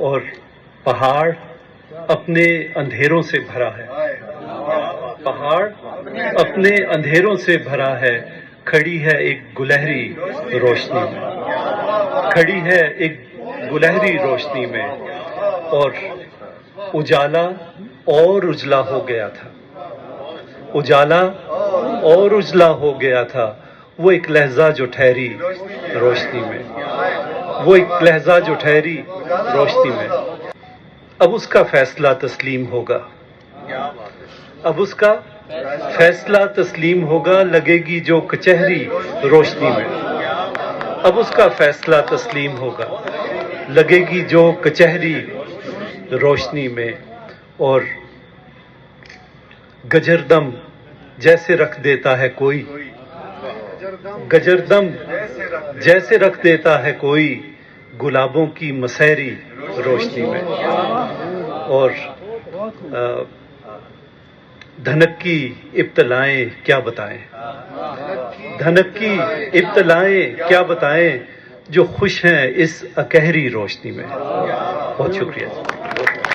اور پہاڑ اپنے اندھیروں سے بھرا ہے، پہاڑ اپنے اندھیروں سے بھرا ہے، کھڑی ہے ایک گلہری روشنی میں، کھڑی ہے ایک گلہری روشنی میں، اور اجالا اور اجلا ہو گیا تھا، اجالا اور اجلا ہو گیا تھا، وہ ایک لحظہ جو ٹھہری روشنی میں، وہ ایک لحظہ جو ٹھہری روشنی میں۔ اب اس کا فیصلہ تسلیم ہوگا، اب اس کا فیصلہ تسلیم ہوگا، لگے گی جو کچہری روشنی میں، اب اس کا فیصلہ تسلیم ہوگا، لگے گی جو کچہری روشنی میں، اور گجردم جیسے رکھ دیتا ہے کوئی، گجردم جیسے رکھ دیتا ہے کوئی، گلابوں کی مسحری روشنی میں، اور دھنک کی ابتلائیں کیا بتائیں، دھنک کی ابتلائیں کیا بتائیں، جو خوش ہیں اس اکہری روشنی میں۔ بہت شکریہ۔